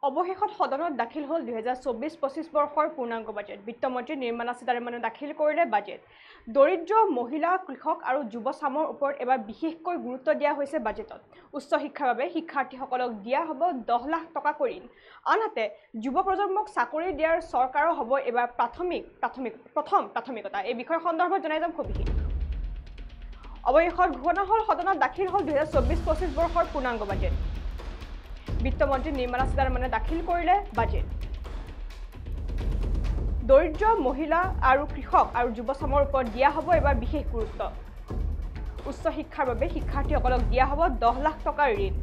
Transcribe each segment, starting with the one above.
অৱশেষত সদনত দাখিল হ'ল 2024-25 বৰ্ষৰ পূৰ্ণাংগ বাজেট। বিত্তমন্ত্ৰী নিৰ্মলা সীতাৰমণে দাখিল কৰিলে বাজেট। দৰিদ্ৰ মহিলা, কৃষক আৰু যুৱচামৰ ওপৰত এবাৰ বিশেষকৈ গুৰুত্ব দিয়া হৈছে বাজেটত। উচ্চ শিক্ষাৰ বাবে শিক্ষাৰ্থীসকলক দিয়া হ'ব 10 লাখ টকাকৈ ঋণ। আনহাতে যুৱ প্ৰজন্মক চাকৰি দিয়াৰ চৰকাৰৰ হ'ব এবাৰ প্ৰথম প্ৰাথমিকতা। এই বিষয় সন্দৰ্ভত জনাই যাম সবিশেষ। অৱশেষত ঘোষণা হ'ল সদনত দাখিল হ'ল 2024-25 বৰ্ষৰ পূৰ্ণাংগ বাজেট। বিত্তমন্ত্ৰী নিৰ্মলা সীতাৰমণে দাখিল কৰিলে বাজেট। দৰিদ্ৰ মহিলা আৰু কৃষক আৰু যুৱচামৰ ওপৰত দিয়া হ'ব এবাৰ বিশেষ গুৰুত্ব। উচ্চ শিক্ষাৰ বাবে শিক্ষাৰ্থীসকলক দিয়া হ'ব 10 লাখ টকাৰ ঋণ।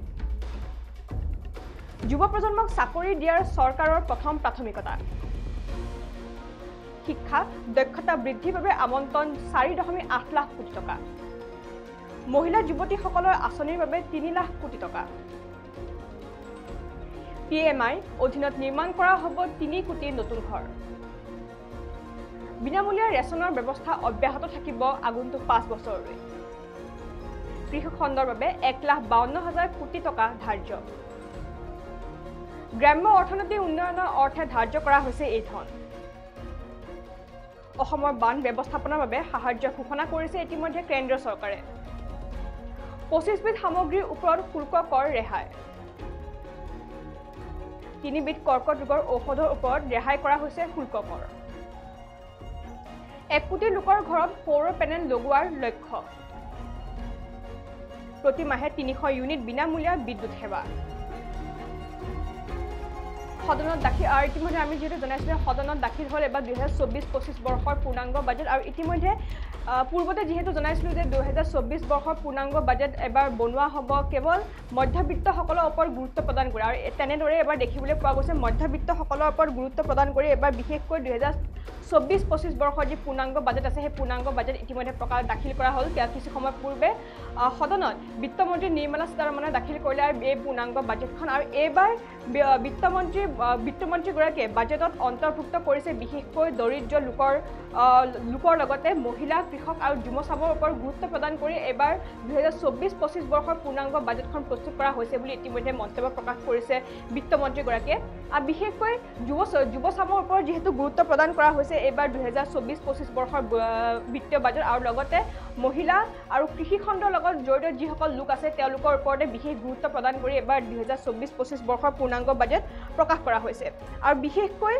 যুৱ প্ৰজন্মক চাকৰি দিয়াৰ চৰকাৰৰ প্ৰথম প্ৰাথমিকতা। শিক্ষা দক্ষতা বৃদ্ধিৰ বাবে আবণ্টন 4.8 লাখ কোটি টকা। মহিলা যুৱতীসকলৰ আঁচনিৰ বাবে 3 লাখ কোটি টকা। PMI অধীনত নিৰ্মাণ কৰা হ'ব 3 কোটি নতুন ঘৰ। বিনামূলীয়া ৰেচনৰ ব্যৱস্থা অব্যাহত থাকিব আগন্তুক 5 বছৰলৈ। কৃষক খণ্ডৰ বাবে 1,52,000 কোটি টকা ধাৰ্য। গ্ৰাম্য অৰ্থনৈতিক উন্নয়নৰ অৰ্থে ধাৰ্য কৰা হৈছে এই ধন। অসমৰ বান ব্যৱস্থাপনাৰ বাবে সাহায্য ঘোষণা কৰিছে ইতিমধ্যে কেন্দ্ৰীয় চৰকাৰে। 25 বিধ সামগ্ৰীৰ ওপৰত শুল্ক কৰ ৰেহাই। 3 বিধ কৰ্কট ৰোগৰ ঔষধৰ ওপৰত ৰেহাই কৰা হৈছে শুল্ক কৰ। 1 কোটি লোকৰ ঘৰত সৌৰ পেনেল লগোৱাৰ লক্ষ্য। প্ৰতি মাহে 300 ইউনিট বিনামূলীয়া বিদ্যুৎ সেৱা। সদনত দাখিল ইতিমধ্যে আমি যেহেতু জনাইছিলোঁ সদনত দাখিল হ'ল এবাৰ 2024-25 বৰ্ষৰ পূৰ্ণাংগ বাজেট আৰু ইতিমধ্যে পূৰ্বতে যিহেতু জনাইছিলোঁ যে 2024 বৰ্ষৰ পূৰ্ণাংগ বাজেট এবাৰ বনোৱা হ'ব কেৱল মধ্যবিত্তসকলৰ ওপৰত গুৰুত্ব প্ৰদান কৰি আৰু তেনেদৰে এবাৰ দেখিবলৈ পোৱা গৈছে মধ্যবিত্তসকলৰ ওপৰত গুৰুত্ব প্ৰদান কৰি এবাৰ বিশেষকৈ 2024-25 বৰ্ষৰ যি পূৰ্ণাংগ বাজেট আছে সেই পূৰ্ণাংগ বাজেট ইতিমধ্যে দাখিল কৰা হ'ল। কিছু সময় পূৰ্বে সদনত বিত্তমন্ত্ৰী নিৰ্মলা সীতাৰমণে দাখিল কৰিলে এই পূৰ্ণাংগ বাজেটখন আৰু এইবাৰ বিত্তমন্ত্ৰীগৰাকীয়ে বাজেটত অন্তৰ্ভুক্ত কৰিছে বিশেষকৈ দৰিদ্ৰ লোকৰ লগতে মহিলা, কৃষক আৰু যুৱচামৰ ওপৰত গুৰুত্ব প্ৰদান কৰি এইবাৰ 2024-25 বৰ্ষৰ পূৰ্ণাংগ বাজেটখন প্ৰস্তুত কৰা হৈছে বুলি ইতিমধ্যে মন্তব্য প্ৰকাশ কৰিছে বিত্তমন্ত্ৰীগৰাকীয়ে। আৰু বিশেষকৈ যুৱচামৰ ওপৰত যিহেতু গুৰুত্ব প্ৰদান কৰা হৈছে এইবাৰ 2024-25 বৰ্ষৰ বিত্তীয় বাজেট আৰু লগতে মহিলা আৰু কৃষি খণ্ডৰ লগত জড়িত যিসকল লোক আছে তেওঁলোকৰ ওপৰতে বিশেষ গুৰুত্ব প্ৰদান কৰি এইবাৰ 2024-25 বৰ্ষৰ পূৰ্ণাংগ বাজেট প্ৰকাশ কৰা হৈছে। আৰু বিশেষকৈ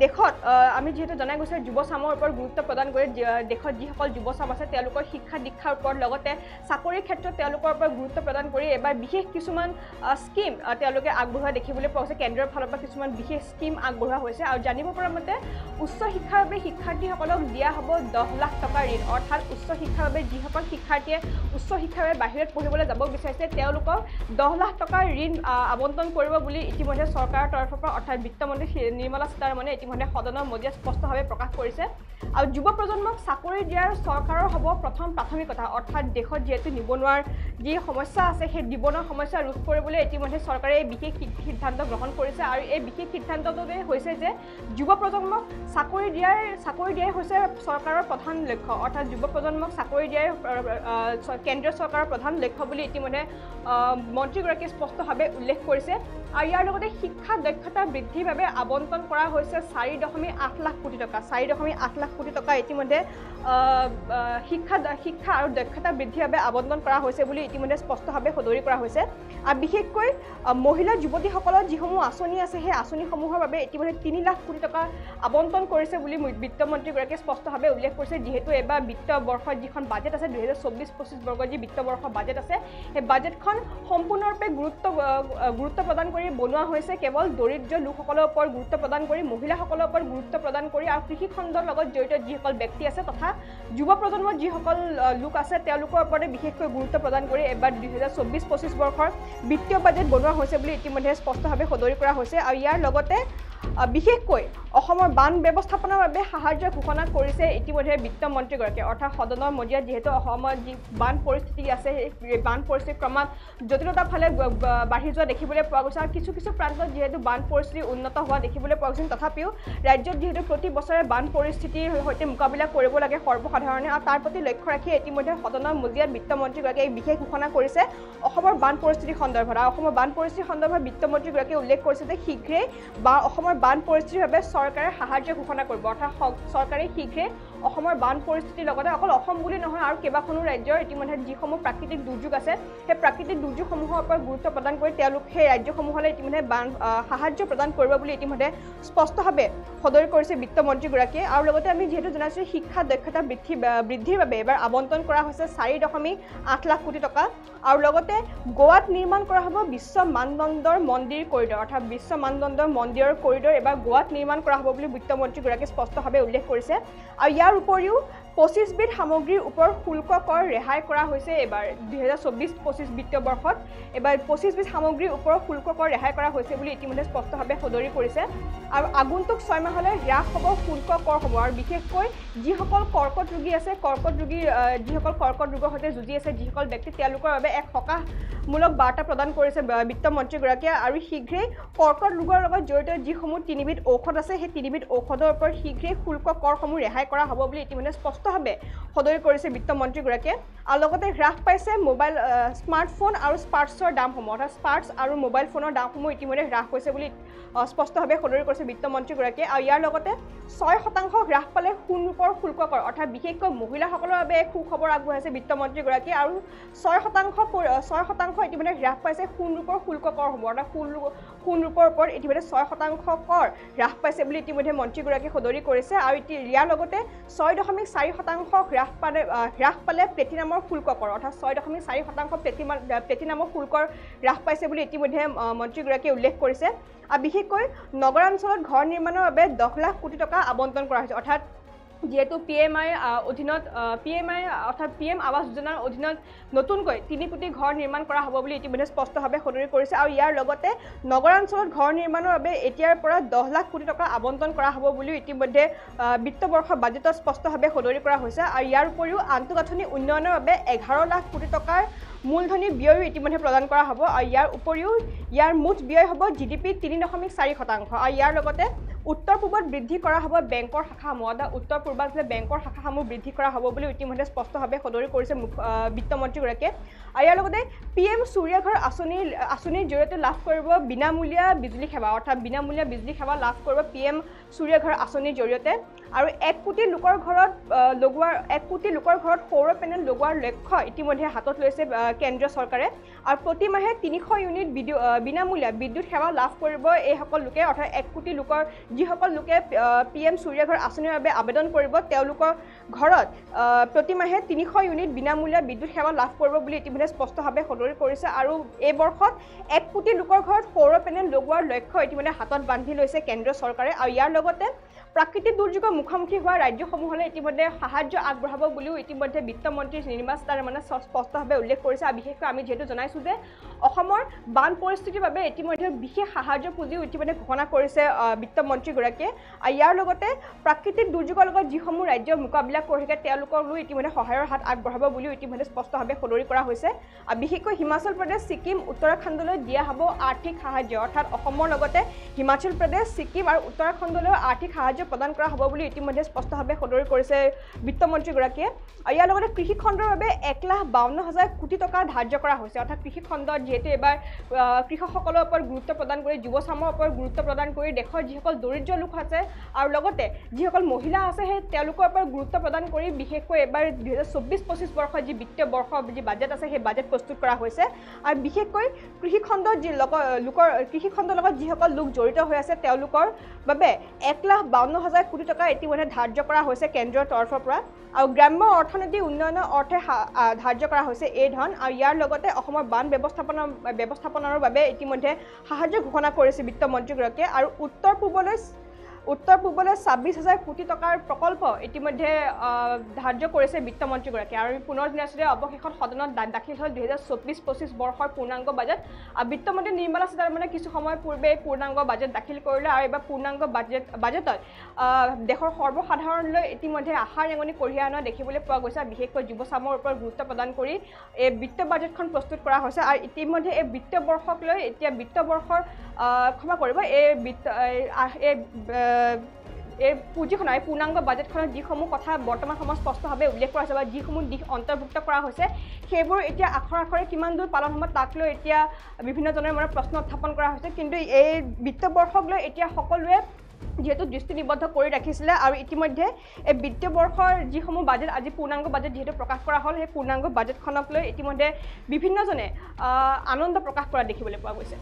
দেশত আমি যিহেতু জনাই গৈছে যুৱচামৰ ওপৰত গুৰুত্ব প্ৰদান কৰি দেশত যিসকল যুৱচাম আছে তেওঁলোকৰ শিক্ষা দীক্ষাৰ ওপৰত লগতে চাকৰিৰ ক্ষেত্ৰত তেওঁলোকৰ ওপৰত গুৰুত্ব প্ৰদান কৰি এইবাৰ বিশেষ কিছুমান স্কিম তেওঁলোকে আগবঢ়োৱা দেখিবলৈ পোৱা হৈছে। কেন্দ্ৰৰ ফালৰ পৰা কিছুমান বিশেষ স্কিম আগবঢ়োৱা হৈছে আৰু জানিব পৰা মতে উচ্চ শিক্ষাৰ বাবে শিক্ষাৰ্থীসকলক দিয়া হ'ব 10 লাখ টকাৰ ঋণ। অৰ্থাৎ উচ্চ শিক্ষাৰ বাবে যিসকল শিক্ষাৰ্থীয়ে উচ্চ শিক্ষাৰ বাবে বাহিৰত পঢ়িবলৈ যাব বিচাৰিছে তেওঁলোকক 10 লাখ টকাৰ ঋণ আবণ্টন কৰিব বুলি ইতিমধ্যে চৰকাৰৰ তৰফৰ পৰা অৰ্থাৎ বিত্তমন্ত্ৰী নিৰ্মলা সীতাৰমণে ইতিমধ্যে সদনৰ মজিয়াত স্পষ্টভাৱে প্ৰকাশ কৰিছে। আৰু যুৱ প্ৰজন্মক চাকৰি দিয়াৰ চৰকাৰৰ হ'ব প্ৰথম প্ৰাথমিকতা। অৰ্থাৎ দেশত যিহেতু নিবনুৱাৰ যি সমস্যা আছে সেই নিবনুৱা সমস্যা ৰোধ কৰিবলৈ ইতিমধ্যে চৰকাৰে এই বিশেষ সিদ্ধান্ত গ্ৰহণ কৰিছে আৰু এই বিশেষ সিদ্ধান্তটোতে হৈছে যে যুৱ প্ৰজন্মক চাকৰি দিয়াই হৈছে চৰকাৰৰ প্ৰধান লক্ষ্য। অৰ্থাৎ যুৱ প্ৰজন্মক চাকৰি দিয়াই কেন্দ্ৰীয় চৰকাৰৰ প্ৰধান লক্ষ্য বুলি ইতিমধ্যে মন্ত্ৰীগৰাকীয়ে স্পষ্টভাৱে উল্লেখ কৰিছে। আৰু ইয়াৰ লগতে শিক্ষা দক্ষতা বৃদ্ধিৰ বাবে আবণ্টন কৰা হৈছে 4.8 লাখ কোটি টকা। 4.8 লাখ কোটি টকা ইতিমধ্যে শিক্ষা আৰু দক্ষতা বৃদ্ধিৰ বাবে আবণ্টন কৰা হৈছে বুলি ইতিমধ্যে স্পষ্টভাৱে সদৰি কৰা হৈছে। আৰু বিশেষকৈ মহিলা যুৱতীসকলৰ যিসমূহ আঁচনি আছে সেই আঁচনিসমূহৰ বাবে ইতিমধ্যে 3 লাখ কোটি টকা আবণ্টন কৰিছে বুলি বিত্তমন্ত্ৰীগৰাকীয়ে স্পষ্টভাৱে উল্লেখ কৰিছে। যিহেতু এইবাৰ বিত্ত বৰ্ষৰ যিখন বাজেট আছে 2024-25 বৰ্ষৰ যি বিত্ত বৰ্ষৰ বাজেট আছে সেই বাজেটখন সম্পূৰ্ণৰূপে গুৰুত্ব প্ৰদান কৰি বনোৱা হৈছে কেৱল দৰিদ্ৰ লোকসকলৰ ওপৰত গুৰুত্ব প্ৰদান কৰি মহিলাসকলৰ ওপৰত গুৰুত্ব প্ৰদান কৰি আৰু কৃষি খণ্ডৰ লগত জড়িত যিসকল ব্যক্তি আছে তথা যুৱ প্ৰজন্মৰ যিসকল লোক আছে তেওঁলোকৰ ওপৰতে বিশেষকৈ গুৰুত্ব প্ৰদান কৰি এবাৰ 2024-25 বৰ্ষৰ বিত্তীয় বাজেট বনোৱা হৈছে বুলি ইতিমধ্যে স্পষ্টভাৱে সদৰি কৰা হৈছে। আৰু ইয়াৰ লগতে বিশেষকৈ অসমৰ বান ব্যৱস্থাপনাৰ বাবে সাহায্য ঘোষণা কৰিছে ইতিমধ্যে বিত্তমন্ত্ৰীগৰাকীয়ে অৰ্থাৎ সদনৰ মজিয়াত যিহেতু অসমত যি বান পৰিস্থিতি আছে সেই বান পৰিস্থিতি ক্ৰমাৎ জটিলতাৰ ফালে বাঢ়ি যোৱা দেখিবলৈ পোৱা গৈছে আৰু কিছু কিছু প্ৰান্তত যিহেতু বান পৰিস্থিতি উন্নত হোৱা দেখিবলৈ পোৱা গৈছে তথাপিও ৰাজ্যত যিহেতু প্ৰতি বছৰে বান পৰিস্থিতিৰ সৈতে মোকাবিলা কৰিব লাগে সৰ্বসাধাৰণে আৰু তাৰ প্ৰতি লক্ষ্য ৰাখি ইতিমধ্যে সদনৰ মজিয়াত বিত্তমন্ত্ৰীগৰাকীয়ে বিশেষ ঘোষণা কৰিছে অসমৰ বান পৰিস্থিতি সন্দৰ্ভত আৰু অসমৰ বান পৰিস্থিতি সন্দৰ্ভত বিত্তমন্ত্ৰীগৰাকীয়ে উল্লেখ কৰিছে যে শীঘ্ৰেই অসমৰ বান পৰিস্থিতিৰ বাবে চৰকাৰে সাহায্য ঘোষণা কৰিব অৰ্থাৎ চৰকাৰে শীঘ্ৰে অসমৰ বান পৰিস্থিতিৰ লগতে অকল অসম বুলি নহয় আৰু কেইবাখনো ৰাজ্যৰ ইতিমধ্যে যিসমূহ প্ৰাকৃতিক দুৰ্যোগ আছে সেই প্ৰাকৃতিক দুৰ্যোগসমূহৰ ওপৰত গুৰুত্ব প্ৰদান কৰি তেওঁলোক সেই ৰাজ্যসমূহলৈ ইতিমধ্যে সাহায্য প্ৰদান কৰিব বুলি ইতিমধ্যে স্পষ্টভাৱে সদৰি কৰিছে বিত্তমন্ত্ৰীগৰাকীয়ে আৰু লগতে আমি যিহেতু জনাইছোঁ শিক্ষা দক্ষতা বৃদ্ধিৰ বাবে এবাৰ আবণ্টন কৰা হৈছে 4.8 লাখ কোটি টকা আৰু লগতে গোৱাত নিৰ্মাণ কৰা হ'ব বিশ্ব মানদণ্ডৰ মন্দিৰ কৰিডৰ অৰ্থাৎ বিশ্ব মানদণ্ডৰ মন্দিৰৰ কৰিডৰ এবাৰ গোৱাত নিৰ্মাণ কৰা হ'ব বুলি বিত্তমন্ত্ৰীগৰাকীয়ে স্পষ্টভাৱে উল্লেখ কৰিছে আৰু ইয়াৰ উপৰিও 25 বিধ সামগ্ৰীৰ ওপৰত শুল্ক কৰ ৰেহাই কৰা হৈছে এবাৰ 2024-25 বিত্তীয় বৰ্ষত এবাৰ 25 বিধ সামগ্ৰীৰ ওপৰত শুল্ক কৰ ৰেহাই কৰা হৈছে বুলি ইতিমধ্যে স্পষ্টভাৱে সদৰি কৰিছে আৰু আগন্তুক 6 মাহলৈ হ্ৰাস হ'ব শুল্ক কৰ হ'ব আৰু বিশেষকৈ যিসকল কৰ্কট ৰোগী আছে যিসকল কৰ্কট ৰোগৰ সৈতে যুঁজি আছে যিসকল ব্যক্তি তেওঁলোকৰ বাবে এক সকাহমূলক বাৰ্তা প্ৰদান কৰিছে বিত্তমন্ত্ৰীগৰাকীয়ে আৰু শীঘ্ৰেই কৰ্কট ৰোগৰ লগত জড়িত যিসমূহ 3 বিধ ঔষধ আছে সেই 3 বিধ ঔষধৰ ওপৰত শীঘ্ৰেই শুল্ক কৰসমূহ ৰেহাই কৰা হ'ব বুলি ইতিমধ্যে স্পষ্টভাৱে সদৰি কৰিছে বিত্তমন্ত্ৰীগৰাকীয়ে আৰু লগতে হ্ৰাস পাইছে মোবাইল স্মাৰ্টফোন আৰু স্পাৰ্টছৰ দামসমূহ অৰ্থাৎ স্পাৰ্টছ আৰু মোবাইল ফোনৰ দামসমূহ ইতিমধ্যে হ্ৰাস হৈছে বুলি স্পষ্টভাৱে সদৰি কৰিছে বিত্তমন্ত্ৰীগৰাকীয়ে আৰু ইয়াৰ লগতে 6% হ্ৰাস পালে সোণৰূপৰ শুল্ক কৰ অৰ্থাৎ বিশেষকৈ মহিলাসকলৰ বাবে সুখবৰ আগবঢ়াইছে বিত্তমন্ত্ৰীগৰাকীয়ে আৰু 6% ইতিমধ্যে হ্ৰাস পাইছে সোণৰূপৰ শুল্ক কৰ হ'ব অৰ্থাৎ সোণৰূপৰ ওপৰত ইতিমধ্যে 6% কৰ হ্ৰাস পাইছে বুলি ইতিমধ্যে মন্ত্ৰীগৰাকীয়ে সদৰি কৰিছে আৰু ইয়াৰ লগতে 6.4% হ্ৰাস পালে প্লেটিনামৰ শুল্ক কৰ অৰ্থাৎ 6.4% প্লেটিনামৰ শুল্কৰ হ্ৰাস পাইছে বুলি ইতিমধ্যে মন্ত্ৰীগৰাকীয়ে উল্লেখ কৰিছে আৰু বিশেষকৈ নগৰাঞ্চলত ঘৰ নিৰ্মাণৰ বাবে 10 লাখ কোটি টকা আবণ্টন কৰা হৈছে অৰ্থাৎ যেহেতু পিএমআইৰ অধীনত অৰ্থাৎ পিএম আৱাস যোজনাৰ অধীনত নতুনকৈ 3 কোটি ঘৰ নিৰ্মাণ কৰা হ'ব বুলি ইতিমধ্যে স্পষ্টভাৱে সদৰি কৰিছে আৰু ইয়াৰ লগতে নগৰাঞ্চলত ঘৰ নিৰ্মাণৰ বাবে এতিয়াৰ পৰা 10 লাখ কোটি টকা আবণ্টন কৰা হ'ব বুলি ইতিমধ্যে বিত্তবৰ্ষৰ বাজেটত স্পষ্টভাৱে সদৰি কৰা হৈছে আৰু ইয়াৰ উপৰিও আন্তঃগাঁথনি উন্নয়নৰ বাবে 11 লাখ কোটি টকাৰ মূলধনী ব্যয়ো ইতিমধ্যে প্ৰদান কৰা হ'ব আৰু ইয়াৰ উপৰিও ইয়াৰ মুঠ ব্যয় হ'ব জিডিপি 3.4% আৰু ইয়াৰ লগতে উত্তৰ পূবত বৃদ্ধি কৰা হ'ব বেংকৰ শাখাসমূহ উত্তৰ পূৰ্বাঞ্চলত বেংকৰ শাখাসমূহ বৃদ্ধি কৰা হ'ব বুলি ইতিমধ্যে স্পষ্টভাৱে সদৰি কৰিছে বিত্তমন্ত্ৰীগৰাকীয়ে আৰু ইয়াৰ লগতে PM সূৰ্যঘৰ আঁচনিৰ জৰিয়তে লাভ কৰিব বিনামূলীয়া বিজুলী সেৱা অৰ্থাৎ বিনামূলীয়া বিজুলী সেৱা লাভ কৰিব PM সূৰ্যঘৰ আঁচনিৰ জৰিয়তে আৰু 1 কোটি লোকৰ ঘৰত সৌৰ পেনেল লগোৱাৰ লক্ষ্য ইতিমধ্যে হাতত লৈছে কেন্দ্ৰীয় চৰকাৰে আৰু প্ৰতি মাহে 300 ইউনিট বিনামূলীয়া বিদ্যুৎ সেৱা লাভ কৰিব এইসকল লোকে অৰ্থাৎ 1 কোটি লোকৰ যিসকল লোকে PM সূৰ্যঘৰ আঁচনিৰ বাবে আবেদন কৰিব তেওঁলোকৰ ঘৰত প্ৰতি মাহে 300 ইউনিট বিনামূলীয়া বিদ্যুৎ সেৱা লাভ কৰিব বুলি ইতিমধ্যে স্পষ্টভাৱে সদৰি কৰিছে আৰু এই বৰ্ষত 1 কোটি লোকৰ ঘৰত সৌৰ পেনেল লগোৱাৰ লক্ষ্য ইতিমধ্যে হাতত বান্ধি লৈছে কেন্দ্ৰীয় চৰকাৰে আৰু ইয়াৰ লগতে প্ৰাকৃতিক দুৰ্যোগৰ মুখামুখি হোৱা ৰাজ্যসমূহলৈ ইতিমধ্যে সাহায্য আগবঢ়াব বুলিও ইতিমধ্যে বিত্তমন্ত্ৰী নিৰ্মলা সীতাৰমণে স্পষ্টভাৱে উল্লেখ কৰিছে আৰু বিশেষকৈ আমি যেহেতু জনাইছোঁ যে অসমৰ বান পৰিস্থিতিৰ বাবে ইতিমধ্যে বিশেষ সাহায্য পুঁজিও ইতিমধ্যে ঘোষণা কৰিছে বিত্তমন্ত্ৰীগৰাকীয়ে আৰু ইয়াৰ লগতে প্ৰাকৃতিক দুৰ্যোগৰ লগত যিসমূহ ৰাজ্য মোকাবিলা কৰি থাকে তেওঁলোকলৈ ইতিমধ্যে সহায়ৰ হাত আগবঢ়াব বুলিও ইতিমধ্যে স্পষ্টভাৱে সদৰি কৰা হৈছে আৰু বিশেষকৈ হিমাচল প্ৰদেশ ছিকিম উত্তৰাখণ্ডলৈ দিয়া হ'ব আৰ্থিক সাহায্য অৰ্থাৎ অসমৰ লগতে হিমাচল প্ৰদেশ ছিকিম আৰু উত্তৰাখণ্ডলৈ আৰ্থিক সাহায্য প্ৰদান কৰা হ'ব বুলি ইতিমধ্যে স্পষ্টভাৱে সদৰি কৰিছে বিত্তমন্ত্ৰীগৰাকীয়ে আৰু ইয়াৰ লগতে কৃষি খণ্ডৰ বাবে 1,52,000 কোটি টকা ধাৰ্য কৰা হৈছে অৰ্থাৎ কৃষি খণ্ডত যিহেতু এবাৰ কৃষকসকলৰ ওপৰত গুৰুত্ব প্ৰদান কৰি যুৱচামৰ ওপৰত গুৰুত্ব প্ৰদান কৰি দেশৰ যিসকল দৰিদ্ৰ লোক আছে আৰু লগতে যিসকল মহিলা আছে সেই তেওঁলোকৰ ওপৰত গুৰুত্ব প্ৰদান কৰি বিশেষকৈ এবাৰ 2024-25 বৰ্ষৰ যি বিত্তীয় বৰ্ষৰ যি বাজেট আছে সেই বাজেট প্ৰস্তুত কৰা হৈছে আৰু বিশেষকৈ কৃষি খণ্ডৰ লগত যিসকল লোক জড়িত হৈ আছে তেওঁলোকৰ বাবে 1,52,000 কোটি টকা ইতিমধ্যে ধাৰ্য কৰা হৈছে কেন্দ্ৰৰ তৰফৰ পৰা আৰু গ্ৰাম্য অৰ্থনীতি উন্নয়নৰ অৰ্থে ধাৰ্য কৰা হৈছে এই ধন আৰু ইয়াৰ লগতে অসমৰ বান ব্যৱস্থাপনাৰ বাবে ইতিমধ্যে সাহায্য ঘোষণা কৰিছে বিত্তমন্ত্ৰীগৰাকীয়ে আৰু উত্তৰ পূবলৈ উত্তৰ পূবলৈ ২৬,০০০ কোটি টকাৰ প্ৰকল্প ইতিমধ্যে ধাৰ্য কৰিছে বিত্তমন্ত্ৰীগৰাকীয়ে আৰু পুনৰ দিনাচিতে অৱশেষত সদনত দাখিল হ'ল ২০২৪-২৫ বৰ্ষৰ পূৰ্ণাংগ বাজেট। বিত্তমন্ত্ৰী নিৰ্মলা সীতাৰমণে কিছু সময় পূৰ্বে পূৰ্ণাংগ বাজেট দাখিল কৰিলে আৰু এইবাৰ পূৰ্ণাংগ বাজেটত দেশৰ সৰ্বসাধাৰণলৈ ইতিমধ্যে আশাৰ ৰেঙনি কঢ়িয়াই অনা দেখিবলৈ পোৱা গৈছে। বিশেষকৈ যুৱচামৰ ওপৰত গুৰুত্ব প্ৰদান কৰি এই বিত্ত বাজেটখন প্ৰস্তুত কৰা হৈছে আৰু ইতিমধ্যে এই বিত্ত বৰ্ষক লৈ এতিয়া বিত্ত বৰ্ষৰ ক্ষমা কৰিব এই পুঁজিখনৰ এই পূৰ্ণাংগ বাজেটখনত যিসমূহ কথা বৰ্তমান সময়ত স্পষ্টভাৱে উল্লেখ কৰা হৈছে বা যিসমূহ দিশ অন্তৰ্ভুক্ত কৰা হৈছে সেইবোৰ এতিয়া আখৰে কিমান দূৰ পালন হ'ব তাক লৈ এতিয়া বিভিন্নজনৰ মনত প্ৰশ্ন উত্থাপন কৰা হৈছে। কিন্তু এই বিত্ত বৰ্ষক লৈ এতিয়া সকলোৱে যিহেতু দৃষ্টি নিবদ্ধ কৰি ৰাখিছিলে আৰু ইতিমধ্যে এই বিত্তীয় বৰ্ষৰ যিসমূহ বাজেট আজি পূৰ্ণাংগ বাজেট যিহেতু প্ৰকাশ কৰা হ'ল সেই পূৰ্ণাংগ বাজেটখনক লৈ ইতিমধ্যে বিভিন্নজনে আনন্দ প্ৰকাশ কৰা দেখিবলৈ পোৱা গৈছে।